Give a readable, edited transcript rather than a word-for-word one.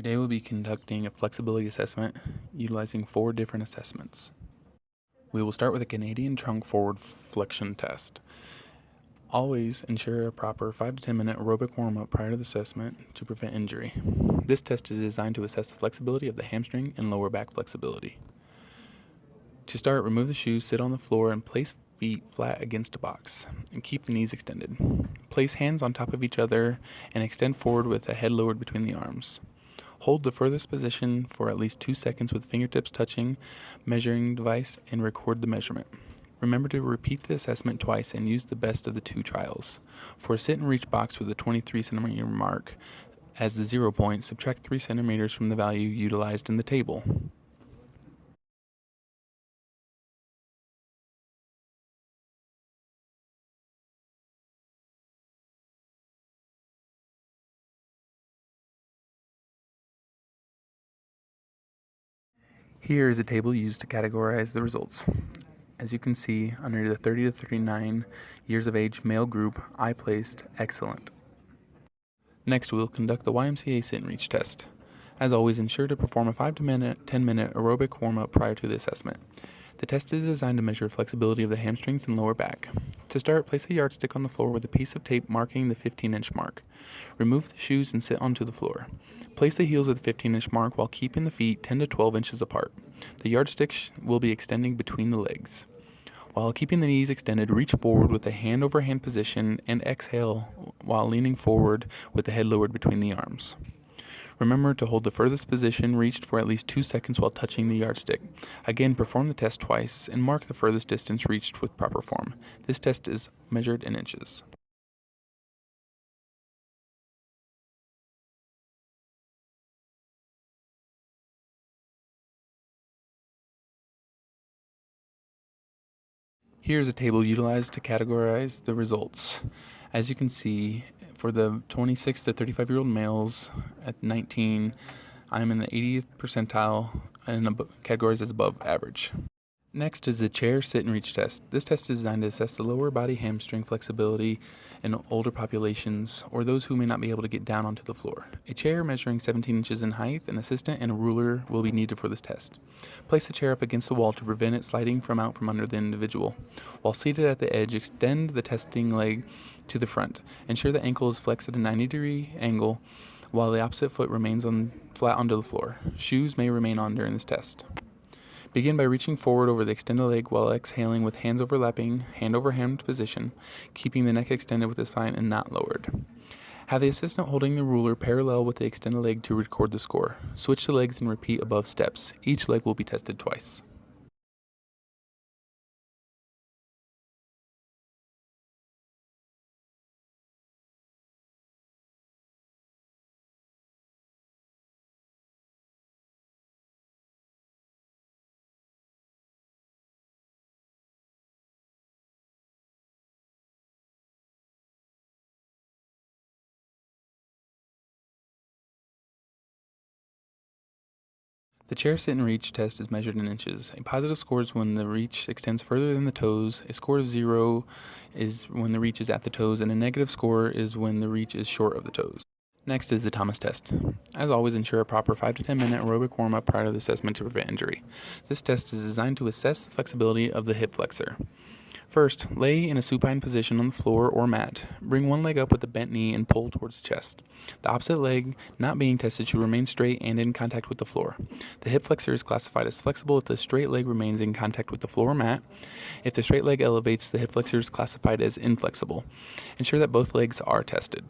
Today we'll be conducting a flexibility assessment utilizing 4 different assessments. We will start with a Canadian trunk forward flexion test. Always ensure a proper 5 to 10 minute aerobic warm-up prior to the assessment to prevent injury. This test is designed to assess the flexibility of the hamstring and lower back flexibility. To start, remove the shoes, sit on the floor, and place feet flat against a box, and keep the knees extended. Place hands on top of each other and extend forward with the head lowered between the arms. Hold the furthest position for at least 2 seconds with fingertips touching measuring device and record the measurement. Remember to repeat the assessment twice and use the best of the 2 trials. For a sit and reach box with a 23 centimeter mark as the 0 point, subtract 3 centimeters from the value utilized in the table. Here is a table used to categorize the results. As you can see, under the 30 to 39 years of age male group, I placed excellent. Next, we will conduct the YMCA sit and reach test. As always, ensure to perform a 5 to 10 minute aerobic warm-up prior to the assessment. The test is designed to measure flexibility of the hamstrings and lower back. To start, place a yardstick on the floor with a piece of tape marking the 15-inch mark. Remove the shoes and sit onto the floor. Place the heels at the 15-inch mark while keeping the feet 10 to 12 inches apart. The yardstick will be extending between the legs. While keeping the knees extended, reach forward with a hand-over-hand position and exhale while leaning forward with the head lowered between the arms. Remember to hold the furthest position reached for at least 2 seconds while touching the yardstick. Again, perform the test twice and mark the furthest distance reached with proper form. This test is measured in inches. Here's a table utilized to categorize the results. As you can see, for the 26 to 35-year-old males at 19, I'm in the 80th percentile and categorized as above average. Next is the chair sit and reach test. This test is designed to assess the lower body hamstring flexibility in older populations or those who may not be able to get down onto the floor. A chair measuring 17 inches in height, an assistant, and a ruler will be needed for this test. Place the chair up against the wall to prevent it sliding out from under the individual. While seated at the edge, extend the testing leg to the front. Ensure the ankle is flexed at a 90-degree angle while the opposite foot remains flat onto the floor. Shoes may remain on during this test. Begin by reaching forward over the extended leg while exhaling with hands overlapping, hand over hand position, keeping the neck extended with the spine and not lowered. Have the assistant holding the ruler parallel with the extended leg to record the score. Switch the legs and repeat above steps. Each leg will be tested twice. The chair sit and reach test is measured in inches. A positive score is when the reach extends further than the toes. A score of 0 is when the reach is at the toes, and a negative score is when the reach is short of the toes. Next is the Thomas test. As always, ensure a proper 5 to 10 minute aerobic warm-up prior to the assessment to prevent injury. This test is designed to assess the flexibility of the hip flexor. First, lay in a supine position on the floor or mat. Bring one leg up with a bent knee and pull towards the chest. The opposite leg not being tested should remain straight and in contact with the floor. The hip flexor is classified as flexible if the straight leg remains in contact with the floor or mat. If the straight leg elevates, the hip flexor is classified as inflexible. Ensure that both legs are tested.